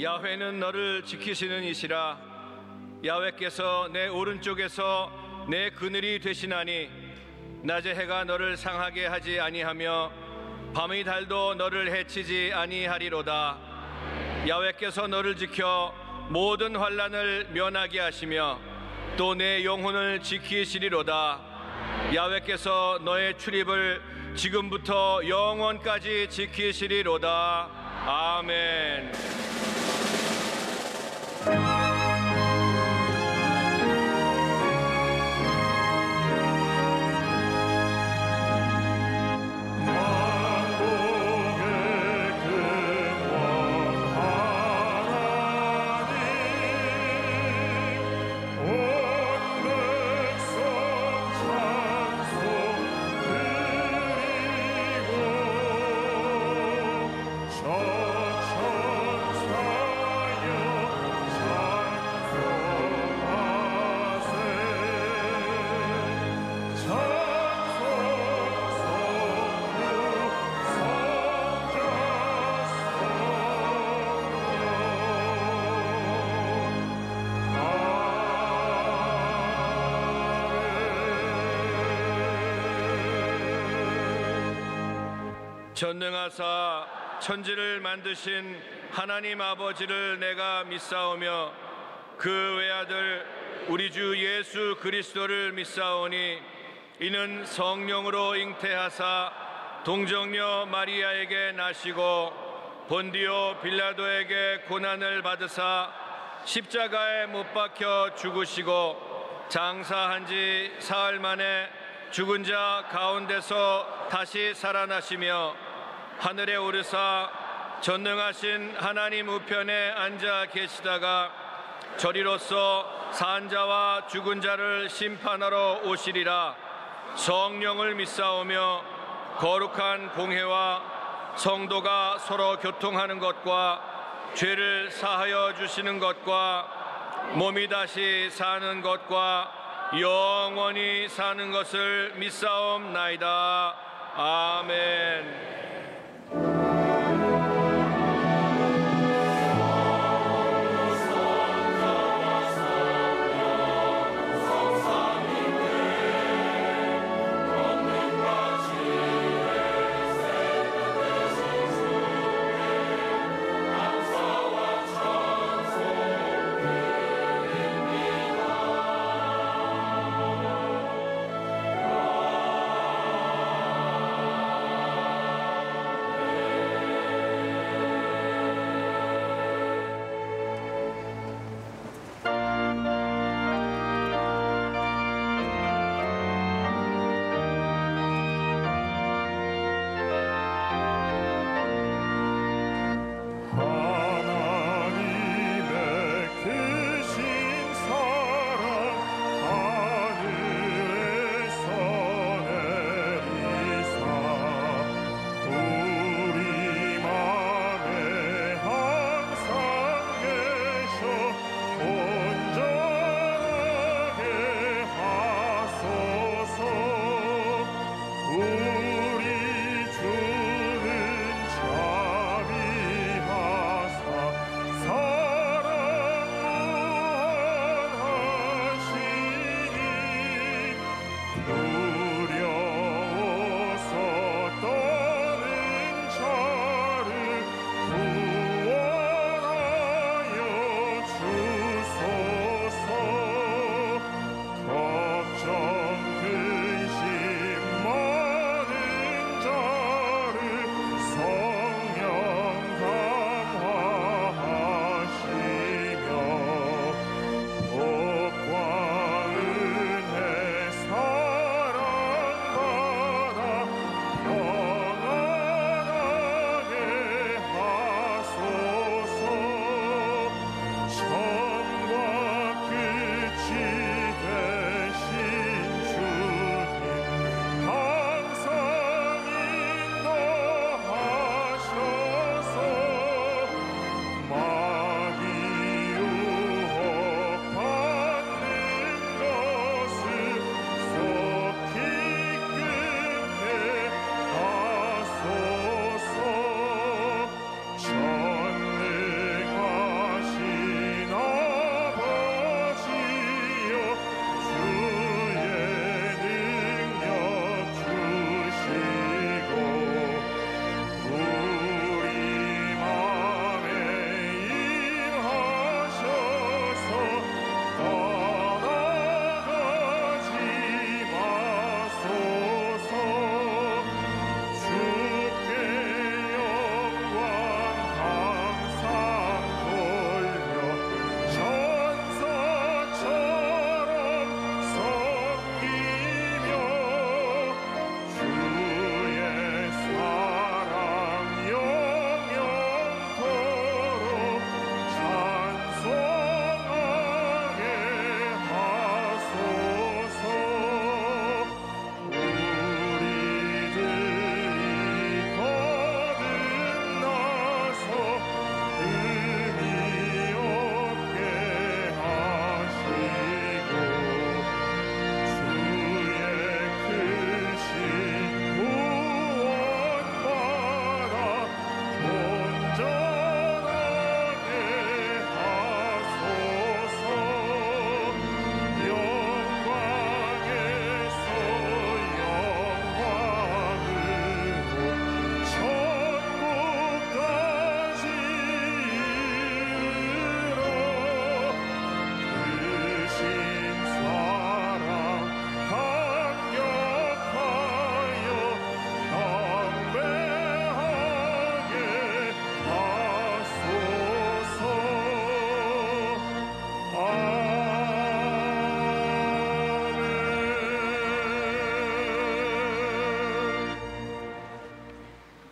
야훼는 너를 지키시는 이시라. 야훼께서 내 오른쪽에서 내 그늘이 되시나니 낮의 해가 너를 상하게 하지 아니하며 밤의 달도 너를 해치지 아니하리로다. 야훼께서 너를 지켜 모든 환난을 면하게 하시며 또 내 영혼을 지키시리로다. 야훼께서 너의 출입을 지금부터 영원까지 지키시리로다. 아멘. 전능하사 천지를 만드신 하나님 아버지를 내가 믿사오며 그 외아들 우리 주 예수 그리스도를 믿사오니 이는 성령으로 잉태하사 동정녀 마리아에게 나시고 본디오 빌라도에게 고난을 받으사 십자가에 못 박혀 죽으시고 장사한 지 사흘 만에 죽은 자 가운데서 다시 살아나시며 하늘에 오르사 전능하신 하나님 우편에 앉아 계시다가 저리로서 산 자와 죽은 자를 심판하러 오시리라. 성령을 믿사오며 거룩한 공회와 성도가 서로 교통하는 것과 죄를 사하여 주시는 것과 몸이 다시 사는 것과 영원히 사는 것을 믿사옵나이다. 아멘.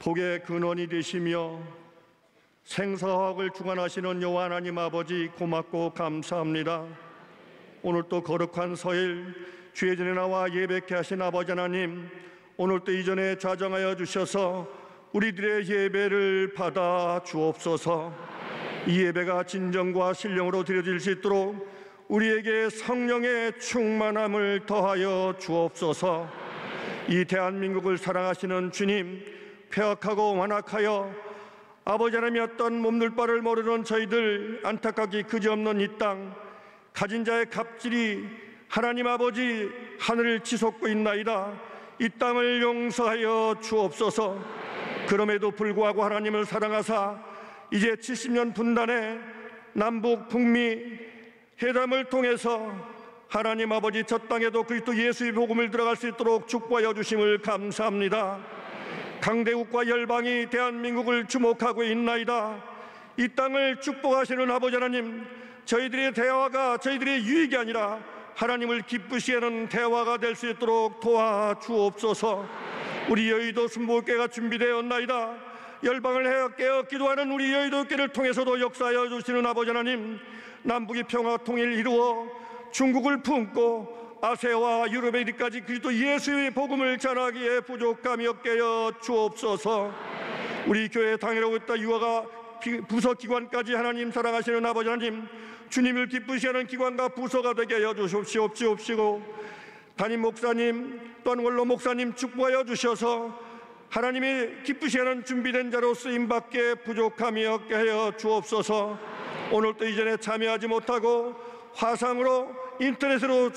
복의 근원이 되시며 생사화학을 주관하시는 여호와 하나님 아버지, 고맙고 감사합니다. 오늘 또 거룩한 서일 주의 전에 나와 예배케 하신 아버지 하나님, 오늘 또 이전에 좌정하여 주셔서 우리들의 예배를 받아 주옵소서. 이 예배가 진정과 신령으로 드려질 수 있도록 우리에게 성령의 충만함을 더하여 주옵소서. 이 대한민국을 사랑하시는 주님, 폐악하고 완악하여 아버지 하나님의 어떤 몸둘 바를 모르는 저희들, 안타깝게 그지없는 이 땅, 가진 자의 갑질이 하나님 아버지 하늘을 치솟고 있나이다. 이 땅을 용서하여 주옵소서. 그럼에도 불구하고 하나님을 사랑하사 이제 70년 분단의 남북 북미 회담을 통해서 하나님 아버지 저 땅에도 그리스도 예수의 복음을 들어갈 수 있도록 축복하여 주심을 감사합니다. 강대국과 열방이 대한민국을 주목하고 있나이다. 이 땅을 축복하시는 아버지 하나님, 저희들의 대화가 저희들의 유익이 아니라 하나님을 기쁘시게 하는 대화가 될 수 있도록 도와주옵소서. 우리 여의도 순복음교회가 준비되었나이다. 열방을 깨어 기도하는 우리 여의도교회를 통해서도 역사하여 주시는 아버지 하나님, 남북의 평화 통일을 이루어 중국을 품고 아세아와 유럽에 이르기까지 그리스도 예수의 복음을 전하기에 부족함이 없게 하여 주옵소서. 우리 교회에 당해오고 있다 유아가 부서 기관까지 하나님 사랑하시는 아버지 하나님, 주님을 기쁘시게 하는 기관과 부서가 되게 하여 주시옵시고, 담임 목사님 또한 원로 목사님 축복하여 주셔서 하나님이 기쁘시게 하는 준비된 자로 쓰임받게 부족함이 없게 하여 주옵소서. 오늘도 이전에 참여하지 못하고 화상으로 인터넷으로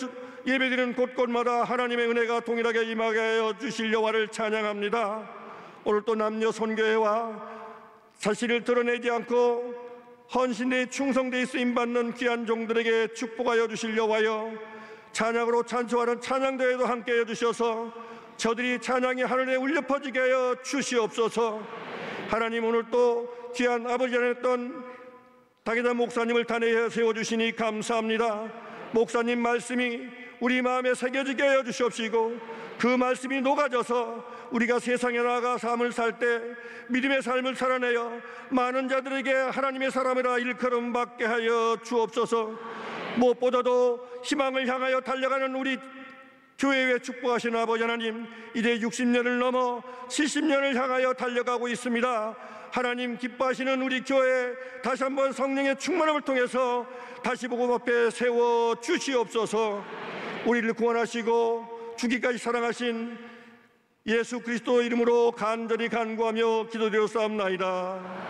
예배드리는 곳곳마다 하나님의 은혜가 동일하게 임하게 하여 주실 여호와를 찬양합니다. 오늘 또 남녀 선교회와 자신을 드러내지 않고 헌신에 충성되어 쓰임받는 귀한 종들에게 축복하여 주실 여호와여, 찬양으로 찬송하는 찬양대회도 함께해 주셔서 저들이 찬양이 하늘에 울려 퍼지게 하여 주시옵소서. 하나님, 오늘 또 귀한 아버지 안에 있던 당회장 목사님을 단회에 세워주시니 감사합니다. 목사님 말씀이 우리 마음에 새겨지게 하여 주시옵시고, 그 말씀이 녹아져서 우리가 세상에 나아가 삶을 살 때 믿음의 삶을 살아내어 많은 자들에게 하나님의 사람이라 일컬음 받게 하여 주옵소서. 무엇보다도 희망을 향하여 달려가는 우리 교회에 축복하시는 아버지 하나님, 이제 60년을 넘어 70년을 향하여 달려가고 있습니다. 하나님 기뻐하시는 우리 교회 다시 한번 성령의 충만함을 통해서 다시 복음 앞에 세워 주시옵소서. 우리를 구원하시고 주기까지 사랑하신 예수 그리스도 이름으로 간절히 간구하며 기도드렸사옵나이다.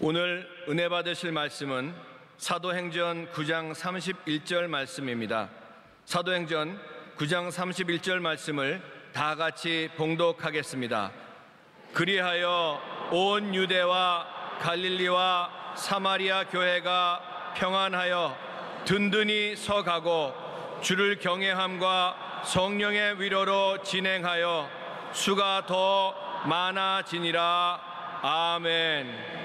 오늘 은혜 받으실 말씀은 사도행전 9장 31절 말씀입니다. 사도행전 9장 31절 말씀을 다 같이 봉독하겠습니다. 그리하여 온 유대와 갈릴리와 사마리아 교회가 평안하여 든든히 서가고 주를 경외함과 성령의 위로로 진행하여 수가 더 많아지니라. 아멘.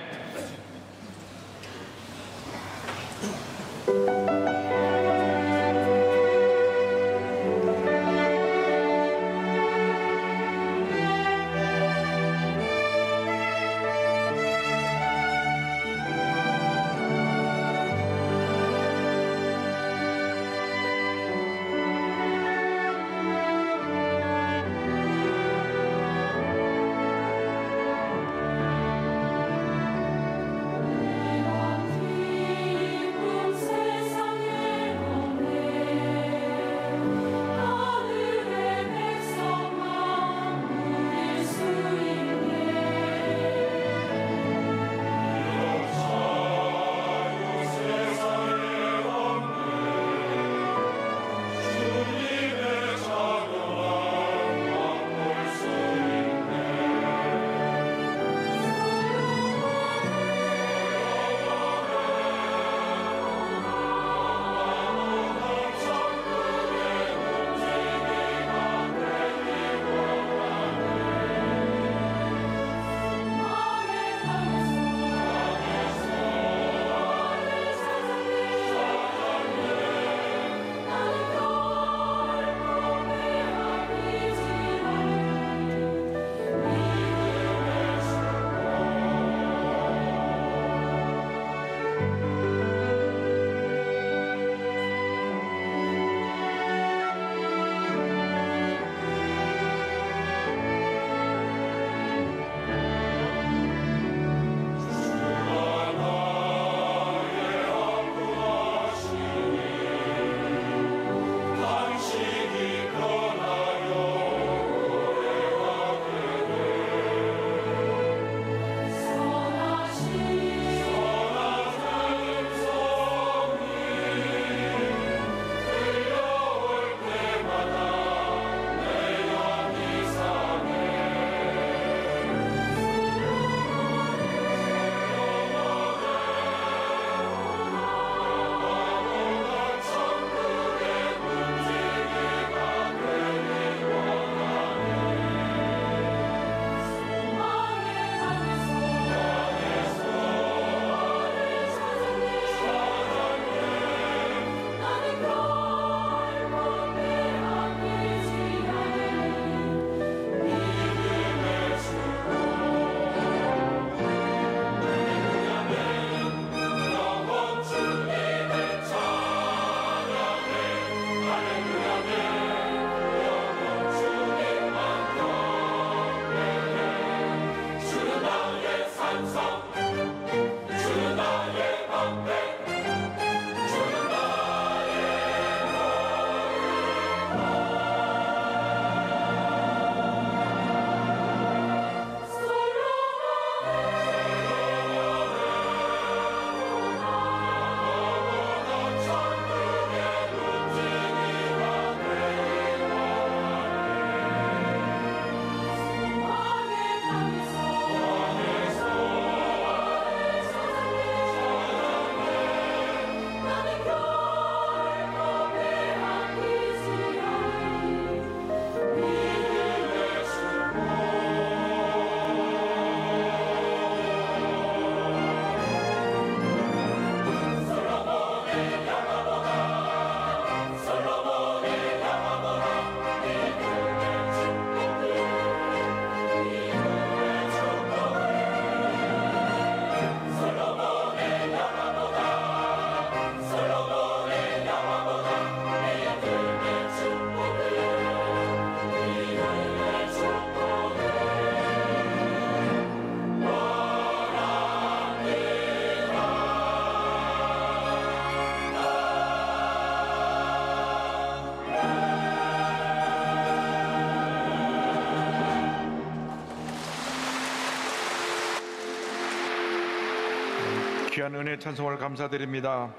귀한 은혜 찬송을 감사드립니다.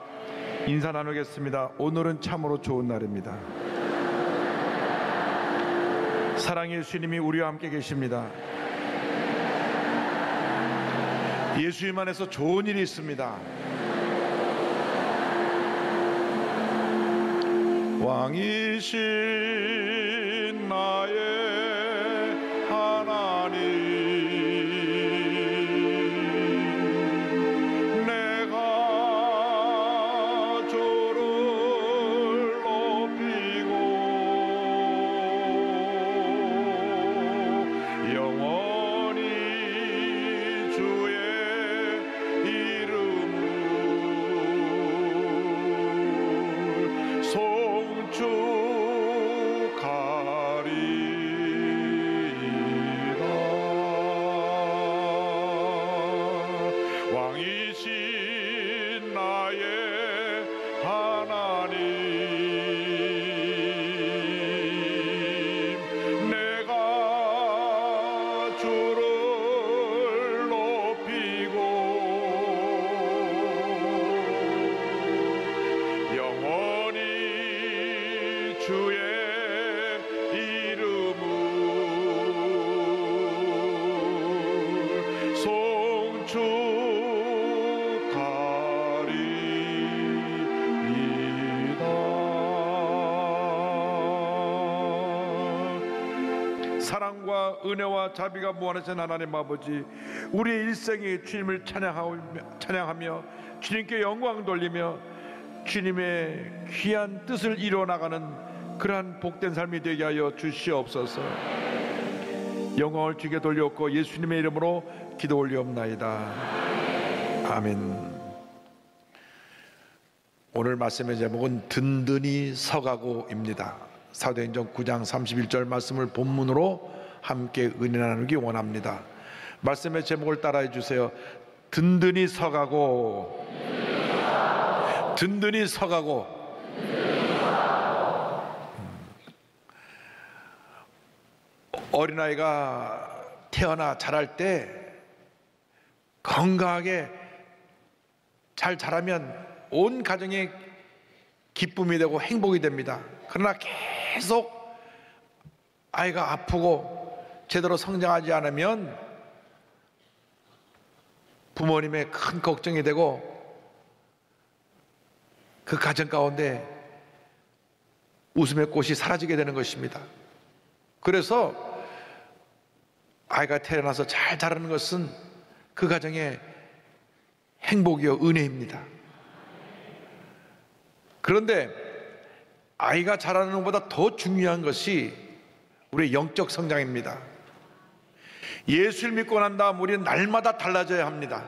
인사 나누겠습니다. 오늘은 참으로 좋은 날입니다. 사랑의 예수님이 우리와 함께 계십니다. 예수님 안에서 좋은 일이 있습니다. 왕이신 나의 하나님, 왕이신 나의 하나님, 내가 주를 높이고 영원히 주의 이름을 송축 사랑과 은혜와 자비가 무한하신 하나님 아버지, 우리의 일생에 주님을 찬양하며 주님께 영광 돌리며 주님의 귀한 뜻을 이루어나가는 그러한 복된 삶이 되게 하여 주시옵소서. 영광을 주께 돌렸고 예수님의 이름으로 기도 올리옵나이다. 아멘. 오늘 말씀의 제목은 든든히 서가고입니다. 사도행전 9장 31절 말씀을 본문으로 함께 은혜 나누기 원합니다. 말씀의 제목을 따라해 주세요. 든든히 서가고, 든든히 서가고. 어린아이가 태어나 자랄 때 건강하게 잘 자라면 온 가정에 기쁨이 되고 행복이 됩니다. 그러나 계속 아이가 아프고 제대로 성장하지 않으면 부모님의 큰 걱정이 되고 그 가정 가운데 웃음의 꽃이 사라지게 되는 것입니다. 그래서 아이가 태어나서 잘 자라는 것은 그 가정의 행복이요 은혜입니다. 그런데 아이가 자라는 것보다 더 중요한 것이 우리의 영적 성장입니다. 예수를 믿고 난 다음 우리는 날마다 달라져야 합니다.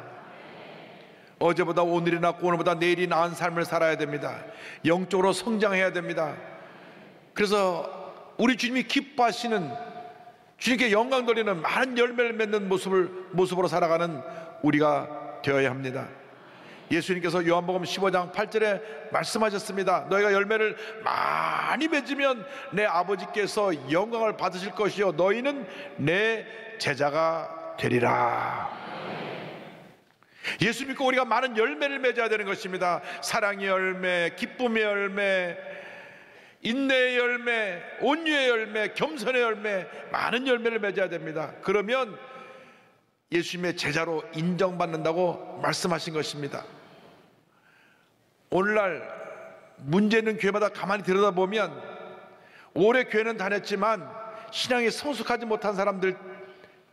어제보다 오늘이 낫고 오늘보다 내일이 나은 삶을 살아야 됩니다. 영적으로 성장해야 됩니다. 그래서 우리 주님이 기뻐하시는, 주님께 영광 돌리는 많은 열매를 맺는 모습으로 살아가는 우리가 되어야 합니다. 예수님께서 요한복음 15장 8절에 말씀하셨습니다. 너희가 열매를 많이 맺으면 내 아버지께서 영광을 받으실 것이요 너희는 내 제자가 되리라. 예수 믿고 우리가 많은 열매를 맺어야 되는 것입니다. 사랑의 열매, 기쁨의 열매, 인내의 열매, 온유의 열매, 겸손의 열매, 많은 열매를 맺어야 됩니다. 그러면 예수님의 제자로 인정받는다고 말씀하신 것입니다. 오늘날 문제 있는 교회마다 가만히 들여다보면 오래 교회는 다녔지만 신앙이 성숙하지 못한 사람들,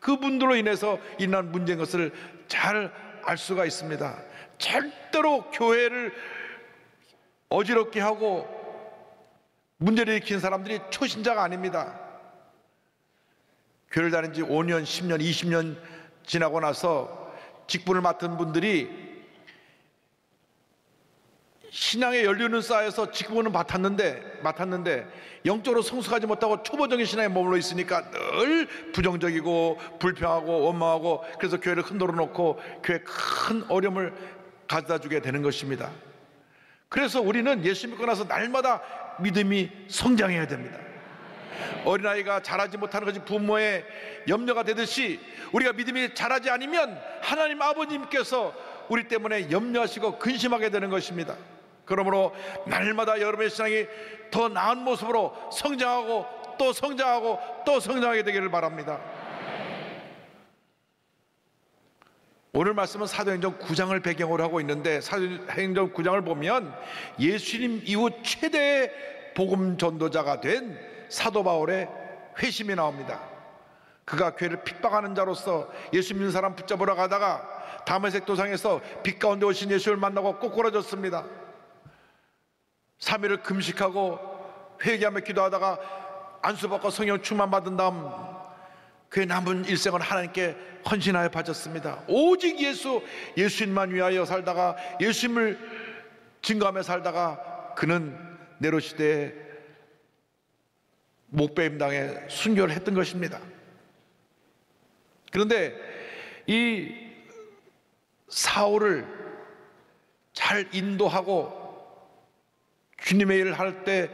그분들로 인해서 일어난 문제인 것을 잘 알 수가 있습니다. 절대로 교회를 어지럽게 하고 문제를 일으킨 사람들이 초신자가 아닙니다. 교회를 다닌 지 5년, 10년, 20년 지나고 나서 직분을 맡은 분들이 신앙의 연륜은 쌓여서 직분은 맡았는데 영적으로 성숙하지 못하고 초보적인 신앙에 머물러 있으니까 늘 부정적이고 불평하고 원망하고, 그래서 교회를 흔들어 놓고 교회에 큰 어려움을 가져다 주게 되는 것입니다. 그래서 우리는 예수 믿고 나서 날마다 믿음이 성장해야 됩니다. 어린아이가 자라지 못하는 것이 부모의 염려가 되듯이 우리가 믿음이 자라지 않으면 하나님 아버님께서 우리 때문에 염려하시고 근심하게 되는 것입니다. 그러므로 날마다 여러분의 신앙이 더 나은 모습으로 성장하고 또 성장하고 또 성장하게 되기를 바랍니다. 오늘 말씀은 사도행전 9장을 배경으로 하고 있는데, 사도행전 9장을 보면 예수님 이후 최대의 복음 전도자가 된 사도 바울의 회심이 나옵니다. 그가 교회를 핍박하는 자로서 예수 믿는 사람 붙잡으러 가다가 다메섹 도상에서 빛 가운데 오신 예수를 만나고 꼬꾸라졌습니다. 3일을 금식하고 회개하며 기도하다가 안수받고 성령 충만받은 다음 그의 남은 일생을 하나님께 헌신하여 바쳤습니다. 오직 예수님만 위하여 살다가 예수님을 증거하며 살다가 그는 네로 시대에 목배임 당해 순교를 했던 것입니다. 그런데 이 사울을 잘 인도하고 주님의 일을 할 때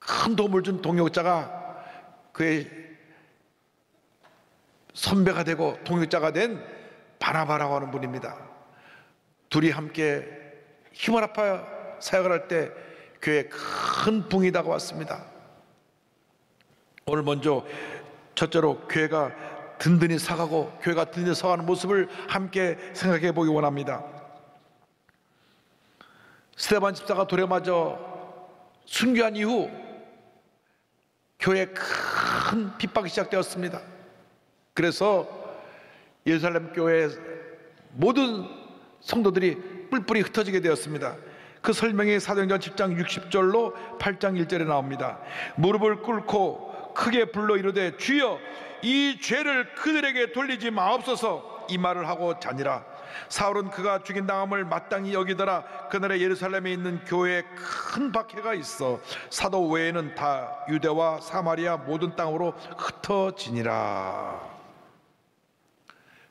큰 도움을 준 동역자가 그의 선배가 되고 동역자가 된 바나바라고 하는 분입니다. 둘이 함께 힘을 합하여 사역을 할 때 교회에 큰 붕이 다가왔습니다. 오늘 먼저 첫째로 교회가 든든히 서가고 교회가 든든히 서가는 모습을 함께 생각해 보기 원합니다. 스데반 집사가 돌에 맞아 순교한 이후 교회에 큰 핍박이 시작되었습니다. 그래서 예루살렘 교회 모든 성도들이 뿔뿔이 흩어지게 되었습니다. 그 설명이 사도행전 10장 60절로 8장 1절에 나옵니다. 무릎을 꿇고 크게 불러 이르되 주여 이 죄를 그들에게 돌리지 마옵소서, 이 말을 하고 자니라. 사울은 그가 죽인 당함을 마땅히 여기더라. 그날에 예루살렘에 있는 교회에 큰 박해가 있어 사도 외에는 다 유대와 사마리아 모든 땅으로 흩어지니라.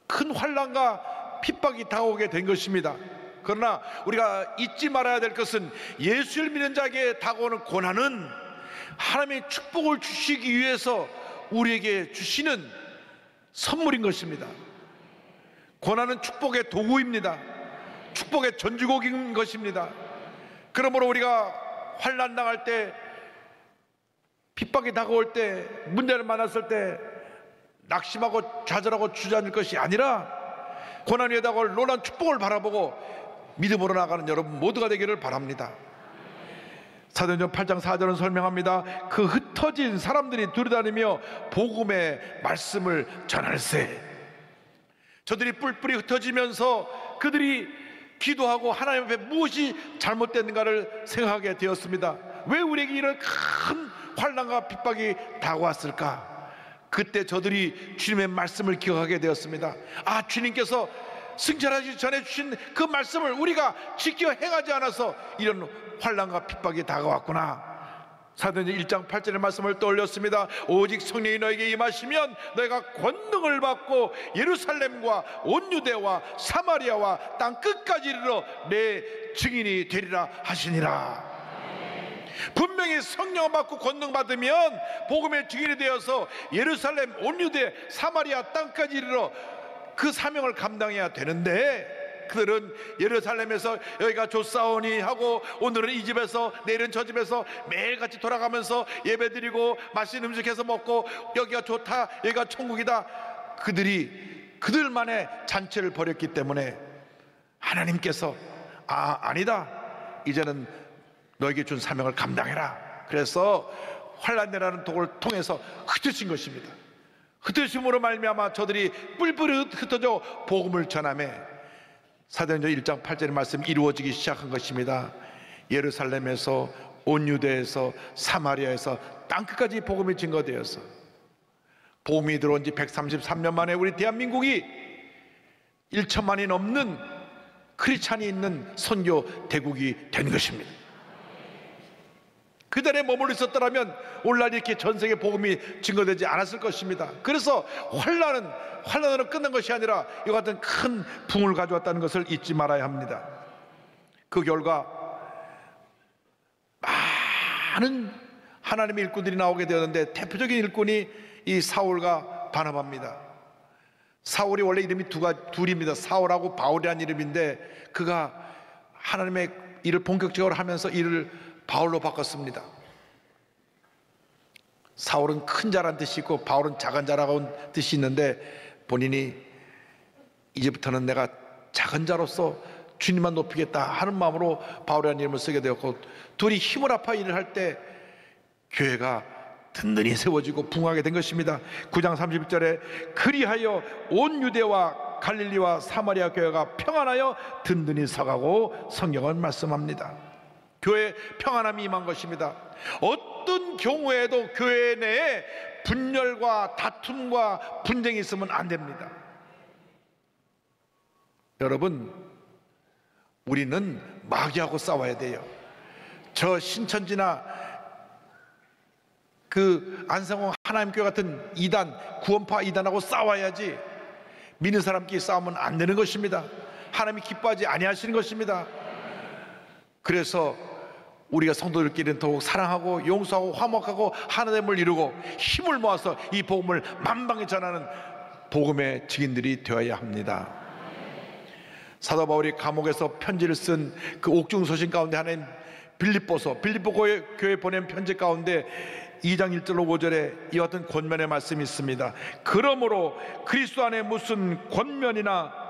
큰 환난과 핍박이 다가오게 된 것입니다. 그러나 우리가 잊지 말아야 될 것은 예수를 믿는 자에게 다가오는 고난은 하나님의 축복을 주시기 위해서 우리에게 주시는 선물인 것입니다. 고난은 축복의 도구입니다. 축복의 전주곡인 것입니다. 그러므로 우리가 환난 당할 때, 핍박이 다가올 때, 문제를 만났을 때 낙심하고 좌절하고 주저앉을 것이 아니라 고난 위에 다가올 놀라운 축복을 바라보고 믿음으로 나가는 여러분 모두가 되기를 바랍니다. 사도행전 8장 4절은 설명합니다. 그 흩어진 사람들이 두루다니며 복음의 말씀을 전할세. 저들이 뿔뿔이 흩어지면서 그들이 기도하고 하나님 앞에 무엇이 잘못됐는가를 생각하게 되었습니다. 왜 우리에게 이런 큰 환난과 핍박이 다가왔을까? 그때 저들이 주님의 말씀을 기억하게 되었습니다. 아, 주님께서 승천하시기 전에 주신 그 말씀을 우리가 지켜 행하지 않아서 이런 환난과 핍박이 다가왔구나. 사도행전 1장 8절의 말씀을 떠올렸습니다. 오직 성령이 너에게 임하시면 너희가 권능을 받고 예루살렘과 온 유대와 사마리아와 땅 끝까지 이르러 내 증인이 되리라 하시니라. 분명히 성령을 받고 권능 받으면 복음의 증인이 되어서 예루살렘, 온 유대, 사마리아 땅까지 이르러 그 사명을 감당해야 되는데, 그들은 예루살렘에서 여기가 좋사오니 하고 오늘은 이 집에서 내일은 저 집에서 매일같이 돌아가면서 예배드리고 맛있는 음식 해서 먹고 여기가 좋다, 여기가 천국이다. 그들이 그들만의 잔치를 벌였기 때문에 하나님께서 아니다, 이제는 너에게 준 사명을 감당해라. 그래서 환난이라는 독을 통해서 흩으신 것입니다. 흩으심으로 말미암아 저들이 뿔뿔이 흩어져 복음을 전하며 사도행전 1장 8절의 말씀이 이루어지기 시작한 것입니다. 예루살렘에서 온 유대에서 사마리아에서 땅끝까지 복음이 증거되어서 복음이 들어온 지 133년 만에 우리 대한민국이 1천만이 넘는 크리스찬이 있는 선교 대국이 된 것입니다. 그들에 머물러 있었더라면 오늘날 이렇게 전 세계 복음이 증거되지 않았을 것입니다. 그래서 환난으로 끝난 것이 아니라 이와 같은 큰 붕을 가져왔다는 것을 잊지 말아야 합니다. 그 결과 많은 하나님의 일꾼들이 나오게 되었는데 대표적인 일꾼이 이 사울과 바나바입니다. 사울이 원래 이름이 둘입니다. 사울하고 바울이라는 이름인데 그가 하나님의 일을 본격적으로 하면서 이를 바울로 바꿨습니다. 사울은 큰 자란 뜻이 있고 바울은 작은 자라고 뜻이 있는데 본인이 이제부터는 내가 작은 자로서 주님만 높이겠다 하는 마음으로 바울이라는 이름을 쓰게 되었고, 둘이 힘을 합하 일을 할 때 교회가 든든히 세워지고 붕하게 된 것입니다. 9장 31절에 그리하여 온 유대와 갈릴리와 사마리아 교회가 평안하여 든든히 서가고 성경은 말씀합니다. 교회에 평안함이 임한 것입니다. 어떤 경우에도 교회 내에 분열과 다툼과 분쟁이 있으면 안 됩니다. 여러분, 우리는 마귀하고 싸워야 돼요. 저 신천지나 그 안성홍 하나님교회 같은 이단, 구원파 이단하고 싸워야지 믿는 사람끼리 싸우면 안 되는 것입니다. 하나님이 기뻐하지 아니하시는 것입니다. 그래서 우리가 성도들끼리는 더욱 사랑하고 용서하고 화목하고 하나됨을 이루고 힘을 모아서 이 복음을 만방에 전하는 복음의 증인들이 되어야 합니다. 사도 바울이 감옥에서 편지를 쓴 그 옥중서신 가운데 하나인 빌립보 교회에 보낸 편지 가운데 2장 1절로 5절에 이와 같은 권면의 말씀이 있습니다. 그러므로 그리스도 안에 무슨 권면이나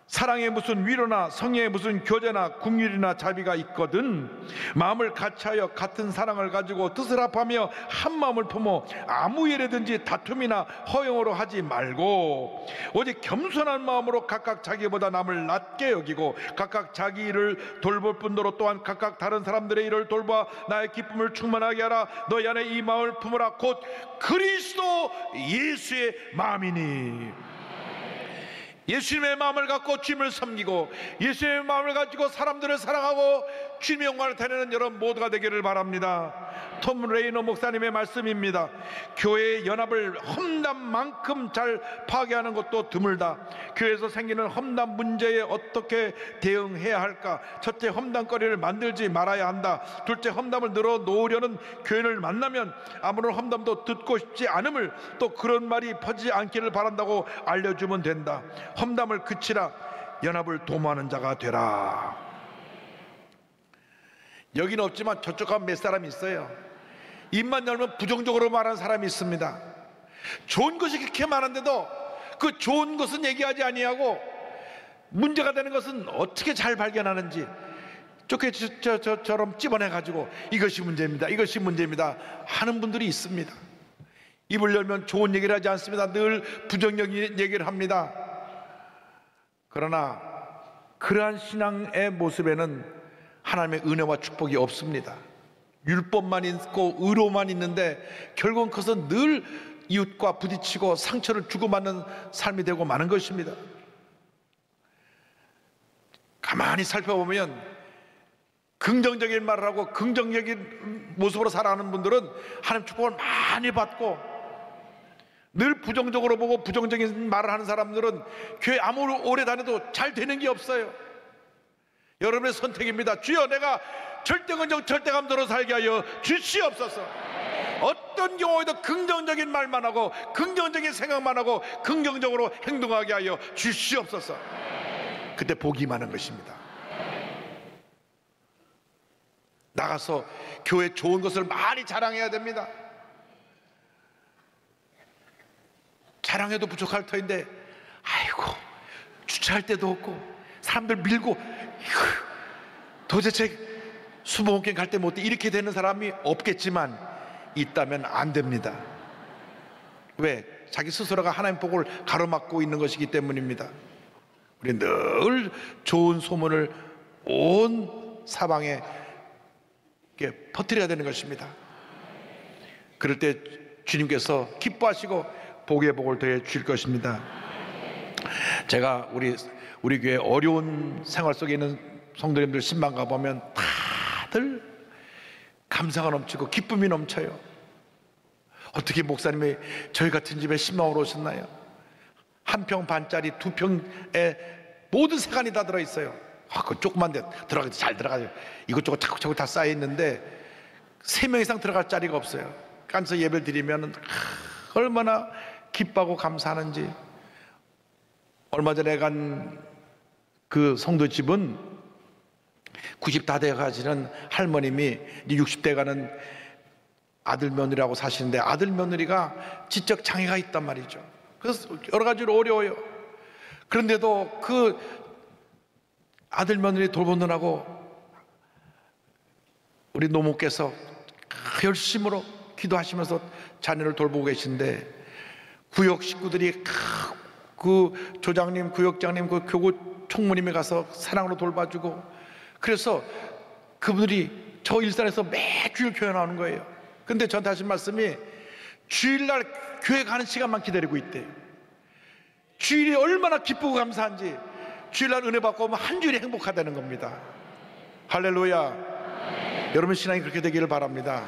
사랑에 무슨 위로나 성령에 무슨 교제나 긍휼이나 자비가 있거든 마음을 같이하여 같은 사랑을 가지고 뜻을 합하며 한 마음을 품어 아무 일에든지 다툼이나 허용으로 하지 말고 오직 겸손한 마음으로 각각 자기보다 남을 낮게 여기고 각각 자기 일을 돌볼 뿐더러 또한 각각 다른 사람들의 일을 돌봐 나의 기쁨을 충만하게 하라. 너희 안에 이 마음을 품으라. 곧 그리스도 예수의 마음이니. 예수님의 마음을 갖고 주님을 섬기고 예수님의 마음을 가지고 사람들을 사랑하고 주님의 영광을 드리는 여러분 모두가 되기를 바랍니다. 톰 레이너 목사님의 말씀입니다. 교회의 연합을 험담만큼 잘 파괴하는 것도 드물다. 교회에서 생기는 험담 문제에 어떻게 대응해야 할까? 첫째, 험담거리를 만들지 말아야 한다. 둘째, 험담을 늘어놓으려는 교인을 만나면 아무런 험담도 듣고 싶지 않음을, 또 그런 말이 퍼지지 않기를 바란다고 알려주면 된다. 험담을 그치라. 연합을 도모하는 자가 되라. 여기는 없지만 저쪽 가면 몇 사람이 있어요. 입만 열면 부정적으로 말하는 사람이 있습니다. 좋은 것이 그렇게 많은데도 그 좋은 것은 얘기하지 아니하고 문제가 되는 것은 어떻게 잘 발견하는지 쪼개처럼 찝어내가지고 이것이 문제입니다, 이것이 문제입니다 하는 분들이 있습니다. 입을 열면 좋은 얘기를 하지 않습니다. 늘 부정적인 얘기를 합니다. 그러나 그러한 신앙의 모습에는 하나님의 은혜와 축복이 없습니다. 율법만 있고 의로만 있는데 결국은 그것은 늘 이웃과 부딪히고 상처를 주고받는 삶이 되고 마는 것입니다. 가만히 살펴보면 긍정적인 말을 하고 긍정적인 모습으로 살아가는 분들은 하나님 축복을 많이 받고, 늘 부정적으로 보고 부정적인 말을 하는 사람들은 교회 아무리 오래 다녀도 잘 되는 게 없어요. 여러분의 선택입니다. 주여, 내가 절대긍정 절대감도로 살게 하여 주시옵소서. 어떤 경우에도 긍정적인 말만 하고 긍정적인 생각만 하고 긍정적으로 행동하게 하여 주시옵소서. 그때 복이 많은 것입니다. 나가서 교회 좋은 것을 많이 자랑해야 됩니다. 자랑해도 부족할 터인데 아이고 주차할 데도 없고 사람들 밀고 도대체 수목원 갈 때 못해 이렇게 되는 사람이 없겠지만 있다면 안 됩니다. 왜? 자기 스스로가 하나님 복을 가로막고 있는 것이기 때문입니다. 우리 늘 좋은 소문을 온 사방에 퍼뜨려야 되는 것입니다. 그럴 때 주님께서 기뻐하시고 복의 복을 더해 주실 것입니다. 제가 우리 교회 어려운 생활 속에 있는 성도님들 신방 가보면 다들 감사가 넘치고 기쁨이 넘쳐요. 어떻게 목사님이 저희 같은 집에 신방으로 오셨나요? 1평 반짜리 2평에 모든 세간이 다 들어있어요. 그 조그만 데 들어가도 잘 들어가요. 이것저것 차곡차곡 다 쌓여있는데 3명 이상 들어갈 자리가 없어요. 그래서 예배를 드리면 얼마나 기뻐하고 감사하는지. 얼마 전에 간 그 성도 집은 90 다 되어 가시는 할머님이 60대 가는 아들 며느리하고 사시는데, 아들 며느리가 지적 장애가 있단 말이죠. 그래서 여러 가지로 어려워요. 그런데도 그 아들 며느리 돌보느라고 우리 노모께서 열심으로 기도하시면서 자녀를 돌보고 계신데, 구역 식구들이 그 조장님, 구역장님, 그 교구 총무님에 가서 사랑으로 돌봐주고, 그래서 그분들이 저 일산에서 매주일 교회 나오는 거예요. 근데 저한테 하신 말씀이 주일날 교회 가는 시간만 기다리고 있대요. 주일이 얼마나 기쁘고 감사한지, 주일날 은혜 받고 오면 한 주일이 행복하다는 겁니다. 할렐루야. 여러분 신앙이 그렇게 되기를 바랍니다.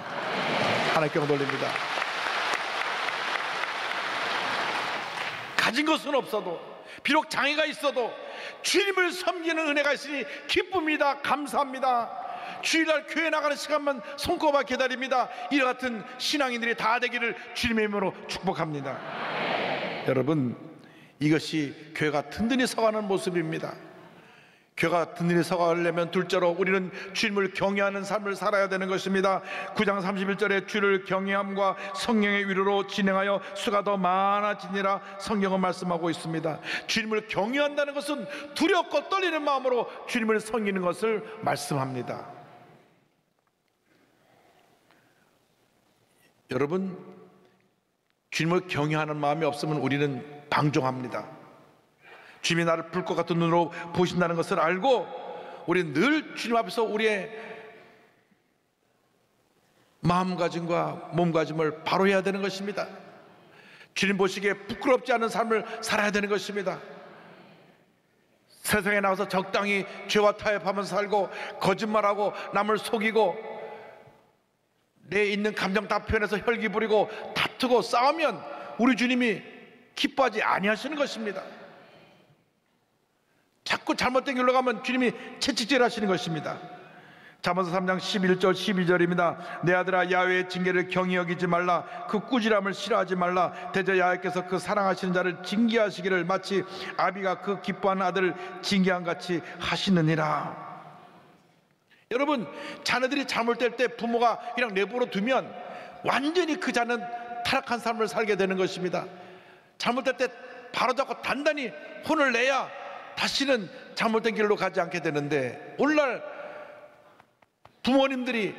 하나님께 영광 돌립니다. 가진 것은 없어도, 비록 장애가 있어도 주님을 섬기는 은혜가 있으니 기쁩니다. 감사합니다. 주일날 교회 나가는 시간만 손꼽아 기다립니다. 이와 같은 신앙인들이 다 되기를 주님의 이름으로 축복합니다. 여러분, 이것이 교회가 든든히 서가는 모습입니다. 교회가 든든히 서가려면 둘째로 우리는 주님을 경외하는 삶을 살아야 되는 것입니다. 9장 31절에 주를 경외함과 성령의 위로로 진행하여 수가 더 많아지니라 성경은 말씀하고 있습니다. 주님을 경외한다는 것은 두렵고 떨리는 마음으로 주님을 섬기는 것을 말씀합니다. 여러분, 주님을 경외하는 마음이 없으면 우리는 방종합니다. 주님이 나를 불꽃 같은 눈으로 보신다는 것을 알고 우리는 늘 주님 앞에서 우리의 마음가짐과 몸가짐을 바로 해야 되는 것입니다. 주님 보시기에 부끄럽지 않은 삶을 살아야 되는 것입니다. 세상에 나와서 적당히 죄와 타협하면서 살고 거짓말하고 남을 속이고 내 있는 감정 다 표현해서 혈기 부리고 다투고 싸우면 우리 주님이 기뻐하지 아니하시는 것입니다. 자꾸 잘못된 길로 가면 주님이 채찍질 하시는 것입니다. 잠언서 3장 11절 12절입니다. 내 아들아, 야훼의 징계를 경히 여기지 말라. 그 꾸지람을 싫어하지 말라. 대저 야훼께서 그 사랑하시는 자를 징계하시기를 마치 아비가 그 기뻐하는 아들을 징계한 같이 하시느니라. 여러분, 자녀들이 잘못될 때 부모가 그냥 내버려 두면 완전히 그 자는 타락한 삶을 살게 되는 것입니다. 잘못될 때 바로잡고 단단히 혼을 내야 다시는 잘못된 길로 가지 않게 되는데, 오늘날 부모님들이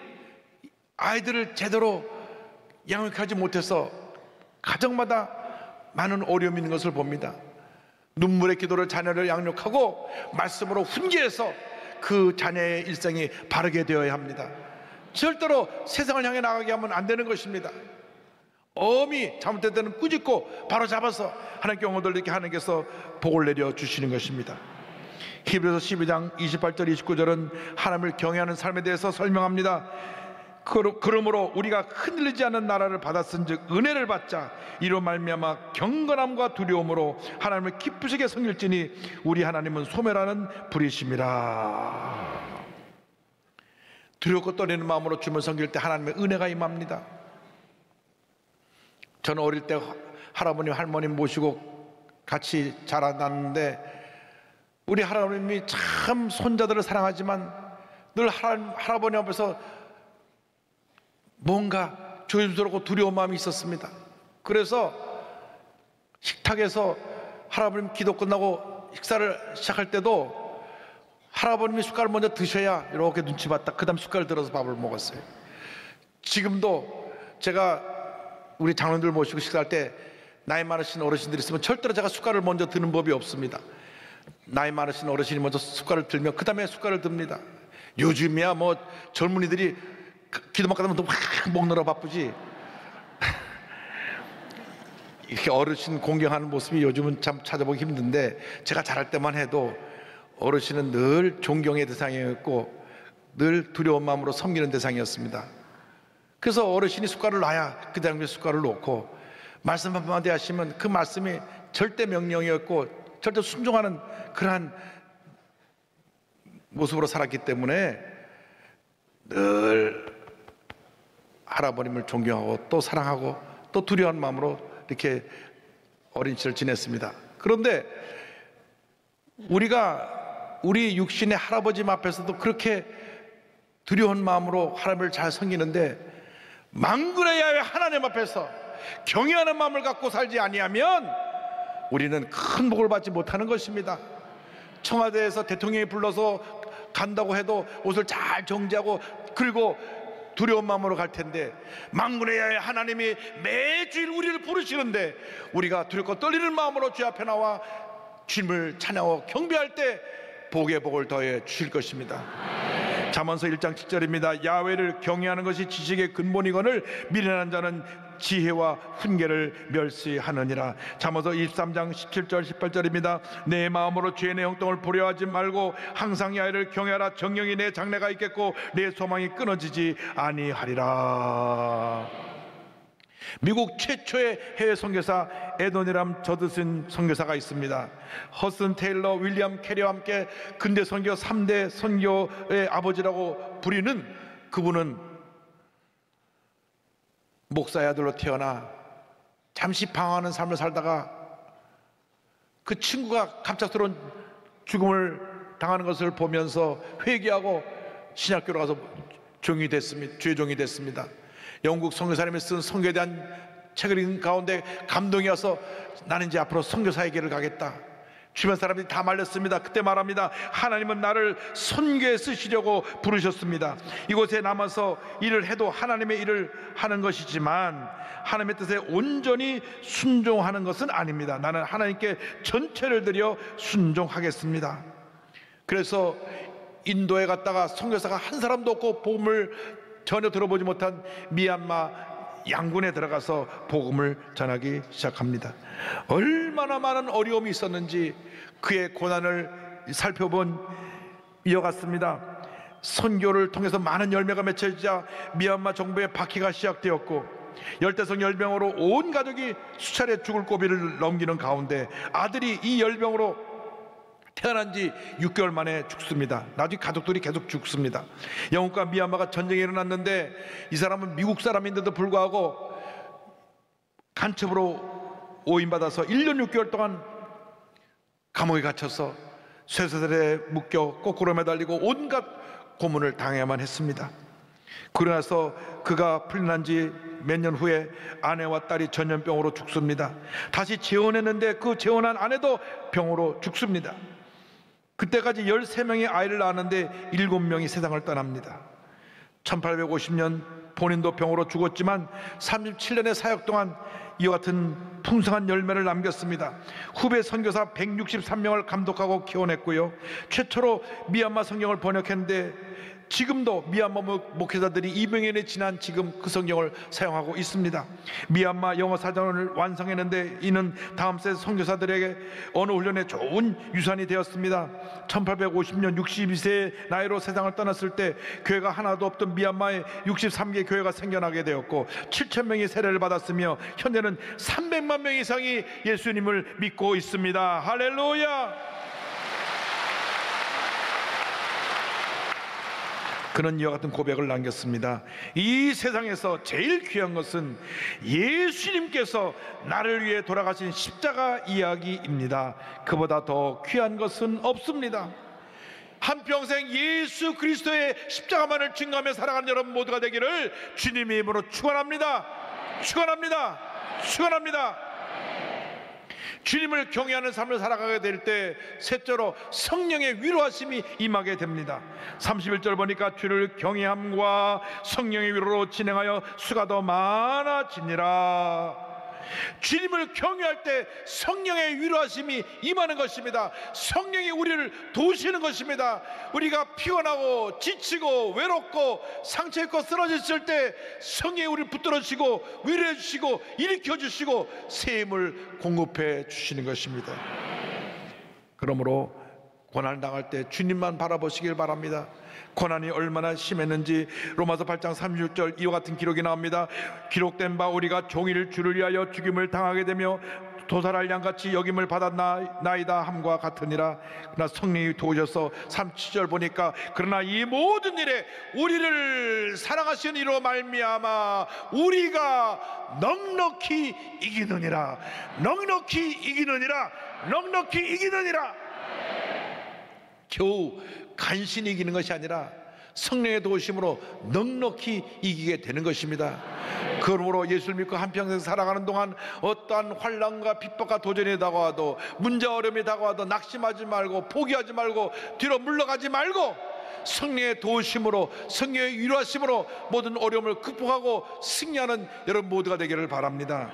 아이들을 제대로 양육하지 못해서 가정마다 많은 어려움이 있는 것을 봅니다. 눈물의 기도를 자녀를 양육하고 말씀으로 훈계해서 그 자녀의 일생이 바르게 되어야 합니다. 절대로 세상을 향해 나가게 하면 안 되는 것입니다. 엄히 잘못된 데는 꾸짖고 바로 잡아서 하나님께 영광 돌리게 하나님께서 복을 내려 주시는 것입니다. 히브리서 12장 28절 29절은 하나님을 경외하는 삶에 대해서 설명합니다. 그러므로 우리가 흔들리지 않는 나라를 받았은즉 은혜를 받자. 이로 말미암아 경건함과 두려움으로 하나님을 기쁘시게 섬길지니 우리 하나님은 소멸하는 불이심이라. 두렵고 떨리는 마음으로 주님을 섬길 때 하나님의 은혜가 임합니다. 저는 어릴 때 할아버님 할머님 모시고 같이 자라났는데, 우리 할아버님이 참 손자들을 사랑하지만 늘 할아버님 앞에서 뭔가 조심스럽고 두려운 마음이 있었습니다. 그래서 식탁에서 할아버님 기도 끝나고 식사를 시작할 때도 할아버님이 숟갈을 먼저 드셔야 이렇게 눈치 봤다 그 다음 숟갈을 들어서 밥을 먹었어요. 지금도 제가 우리 장로님들 모시고 식사할 때 나이 많으신 어르신들이 있으면 절대로 제가 숟갈을 먼저 드는 법이 없습니다. 나이 많으신 어르신이 먼저 숟갈을 들면 그 다음에 숟갈을 듭니다. 요즘이야 뭐 젊은이들이 기도만 가면 또 확 먹느라 바쁘지. 이렇게 어르신 공경하는 모습이 요즘은 참 찾아보기 힘든데, 제가 자랄 때만 해도 어르신은 늘 존경의 대상이었고 늘 두려운 마음으로 섬기는 대상이었습니다. 그래서 어르신이 숟갈을 놔야 그 다음에 숟갈을 놓고 말씀 한마디 하시면 그 말씀이 절대 명령이었고 절대 순종하는 그러한 모습으로 살았기 때문에 늘 할아버님을 존경하고 또 사랑하고 또 두려운 마음으로 이렇게 어린 시절 지냈습니다. 그런데 우리가 우리 육신의 할아버지 앞에서도 그렇게 두려운 마음으로 하나님을 잘 섬기는데 만군의 야훼 하나님 앞에서 경외하는 마음을 갖고 살지 아니하면 우리는 큰 복을 받지 못하는 것입니다. 청와대에서 대통령이 불러서 간다고 해도 옷을 잘 정지하고 그리고 두려운 마음으로 갈 텐데 만군의 야훼 하나님이 매주일 우리를 부르시는데 우리가 두렵고 떨리는 마음으로 주 앞에 나와 주님을 찬양하고 경배할 때 복의 복을 더해 주실 것입니다. 잠언서 1장 7절입니다. 야훼를 경외하는 것이 지식의 근본이거늘 미련한 자는 지혜와 훈계를 멸시하느니라. 잠언서 23장 17절 18절입니다. 내 마음으로 죄의 내 형통을 보려하지 말고 항상 야훼를 경외하라. 정령이 내 장래가 있겠고 내 소망이 끊어지지 아니하리라. 미국 최초의 해외 선교사 에도니람 저드슨 선교사가 있습니다. 허슨 테일러, 윌리엄 캐리와 함께 근대 선교 3대 선교의 아버지라고 부리는 그분은 목사의 아들로 태어나 잠시 방황하는 삶을 살다가 그 친구가 갑작스러운 죽음을 당하는 것을 보면서 회개하고 신학교로 가서 종이 됐습니다. 주의 종이 됐습니다. 영국 선교사님이 쓴 선교에 대한 책을 읽은 가운데 감동이 와서 나는 이제 앞으로 선교사의 길을 가겠다. 주변 사람들이 다 말렸습니다. 그때 말합니다. 하나님은 나를 선교에 쓰시려고 부르셨습니다. 이곳에 남아서 일을 해도 하나님의 일을 하는 것이지만 하나님의 뜻에 온전히 순종하는 것은 아닙니다. 나는 하나님께 전체를 드려 순종하겠습니다. 그래서 인도에 갔다가 선교사가 한 사람도 없고 복음을 전혀 들어보지 못한 미얀마 양군에 들어가서 복음을 전하기 시작합니다. 얼마나 많은 어려움이 있었는지 그의 고난을 살펴본 이어갔습니다. 선교를 통해서 많은 열매가 맺혀지자 미얀마 정부의 박해가 시작되었고 열대성 열병으로 온 가족이 수차례 죽을 고비를 넘기는 가운데 아들이 이 열병으로 태어난 지 6개월 만에 죽습니다. 나중에 가족들이 계속 죽습니다. 영국과 미얀마가 전쟁이 일어났는데 이 사람은 미국 사람인데도 불구하고 간첩으로 오인받아서 1년 6개월 동안 감옥에 갇혀서 쇠사슬에 묶여 거꾸로 매달리고 온갖 고문을 당해야만 했습니다. 그러고 나서 그가 풀려난 지 몇 년 후에 아내와 딸이 전염병으로 죽습니다. 다시 재혼했는데 그 재혼한 아내도 병으로 죽습니다. 그때까지 13명의 아이를 낳았는데 7명이 세상을 떠납니다. 1850년 본인도 병으로 죽었지만 37년의 사역 동안 이와 같은 풍성한 열매를 남겼습니다. 후배 선교사 163명을 감독하고 키워냈고요. 최초로 미얀마 성경을 번역했는데 지금도 미얀마 목회자들이 200년이 지난 지금 그 성경을 사용하고 있습니다. 미얀마 영어 사전을 완성했는데 이는 다음 세대 선교사들에게 언어 훈련에 좋은 유산이 되었습니다. 1850년 62세의 나이로 세상을 떠났을 때 교회가 하나도 없던 미얀마에 63개 교회가 생겨나게 되었고 7,000명이 세례를 받았으며 현재는 300만 명 이상이 예수님을 믿고 있습니다. 할렐루야! 그는 이와 같은 고백을 남겼습니다. 이 세상에서 제일 귀한 것은 예수님께서 나를 위해 돌아가신 십자가 이야기입니다. 그보다 더 귀한 것은 없습니다. 한평생 예수 그리스도의 십자가만을 증거하며 살아가는 여러분 모두가 되기를 주님의 이름으로 축원합니다. 축원합니다. 축원합니다. 주님을 경외하는 삶을 살아가게 될 때 셋째로 성령의 위로하심이 임하게 됩니다. 31절 보니까 주를 경외함과 성령의 위로로 진행하여 수가 더 많아지니라. 주님을 경외할 때 성령의 위로하심이 임하는 것입니다. 성령이 우리를 도우시는 것입니다. 우리가 피곤하고 지치고 외롭고 상처 입고 쓰러졌을 때 성령이 우리를 붙들어 주시고 위로해 주시고 일으켜 주시고 새 힘을 공급해 주시는 것입니다. 그러므로 고난을 당할 때 주님만 바라보시길 바랍니다. 고난이 얼마나 심했는지 로마서 8장 36절 이와 같은 기록이 나옵니다. 기록된 바 우리가 종일 주를 위하여 죽임을 당하게 되며 도살할 양같이 여김을 받았나이다 함과 같으니라. 그러나 성령이 도우셔서 37절 보니까 그러나 이 모든 일에 우리를 사랑하시는 이로 말미암아 우리가 넉넉히 이기느니라. 넉넉히 이기느니라. 넉넉히 이기느니라. 겨우 간신히 이기는 것이 아니라 성령의 도우심으로 넉넉히 이기게 되는 것입니다. 그러므로 예수를 믿고 한평생 살아가는 동안 어떠한 환난과 핍박과 도전이 다가와도, 문제와 어려움이 다가와도 낙심하지 말고, 포기하지 말고, 뒤로 물러가지 말고 성령의 도우심으로, 성령의 위로하심으로 모든 어려움을 극복하고 승리하는 여러분 모두가 되기를 바랍니다.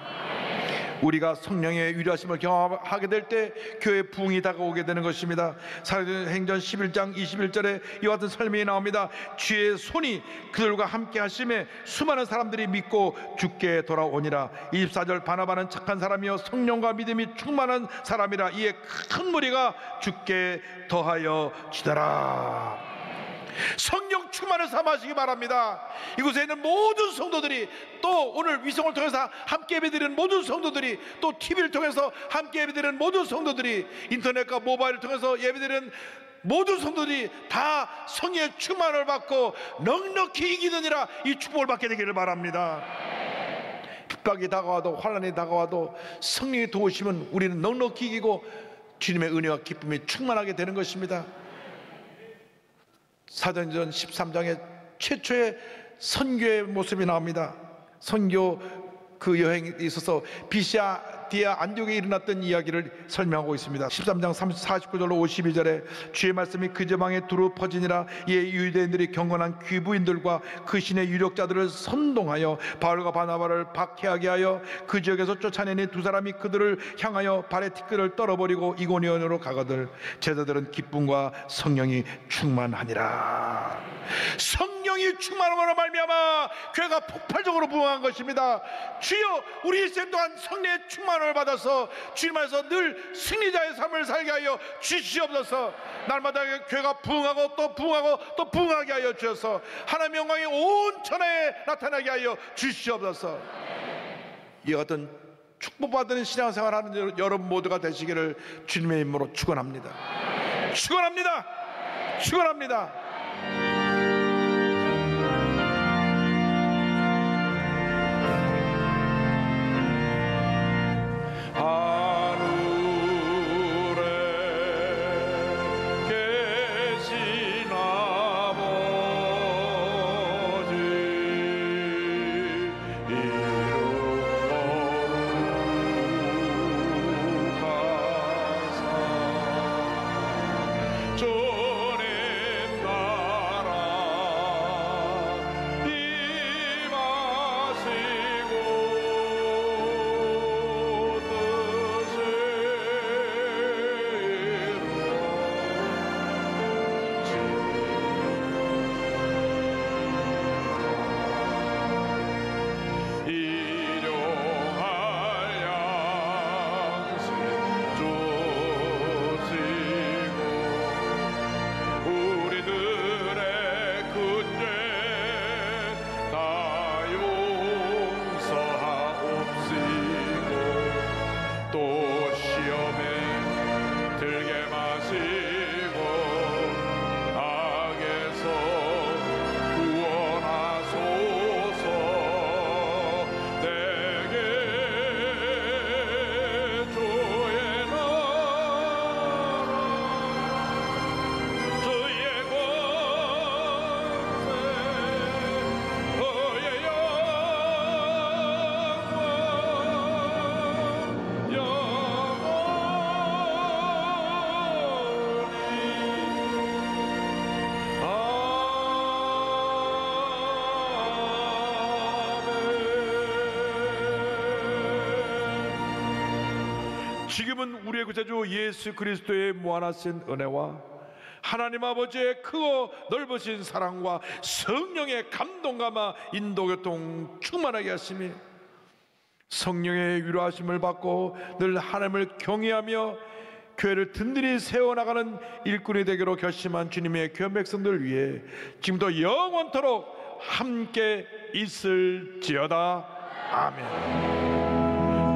우리가 성령의 위로하심을 경험하게 될 때 교회 부흥이 다가오게 되는 것입니다. 사도행전 11장 21절에 이와 같은 설명이 나옵니다. 주의 손이 그들과 함께 하심에 수많은 사람들이 믿고 주께 돌아오니라. 24절 바나바는 착한 사람이요 성령과 믿음이 충만한 사람이라. 이에 큰 무리가 주께 더하여 지더라. 성령 충만을 삼으시기 바랍니다. 이곳에 있는 모든 성도들이, 또 오늘 위성을 통해서 함께 예배드리는 모든 성도들이, 또 TV를 통해서 함께 예배드리는 모든 성도들이, 인터넷과 모바일을 통해서 예배드리는 모든 성도들이 다 성령의 충만을 받고 넉넉히 이기느니라, 이 축복을 받게 되기를 바랍니다. 핍박이 다가와도, 환난이 다가와도 성령의 도우심은 우리는 넉넉히 이기고 주님의 은혜와 기쁨이 충만하게 되는 것입니다. 사도행전 13장에 최초의 선교의 모습이 나옵니다. 선교 그 여행에 있어서 비시디아 안디옥에 일어났던 이야기를 설명하고 있습니다. 13장 49절로 52절에 주의 말씀이 그 지방에 두루 퍼지니라. 이에 유대인들이 경건한 귀부인들과 그 신의 유력자들을 선동하여 바울과 바나바를 박해하게 하여 그 지역에서 쫓아내니 두 사람이 그들을 향하여 발에 티끌을 떨어버리고 이고니온으로 가거늘 제자들은 기쁨과 성령이 충만하니라. 성령이 충만함으로 말미암아 교회가 폭발적으로 부흥한 것입니다. 주여, 우리 일생 동안 성령의 충만을 받아서 주님 안에서 늘 승리자의 삶을 살게 하여 주시옵소서. 날마다 교회가 부흥하고 또 부흥하고 또 부흥하게 하여 주셔서 하나님의 영광이 온 천하에 나타나게 하여 주시옵소서. 이와 같은 축복받은 신앙생활하는 여러분 모두가 되시기를 주님의 이름으로 축원합니다. 축원합니다. 축원합니다. 지금은 우리의 구세주 예수 그리스도의 무한하신 은혜와 하나님 아버지의 크고 넓으신 사랑과 성령의 감동감화 인도교통 충만하게 하심이 성령의 위로하심을 받고 늘 하나님을 경외하며 교회를 든든히 세워나가는 일꾼이 되기로 결심한 주님의 교회 백성들 위해 지금도 영원토록 함께 있을지어다. 아멘.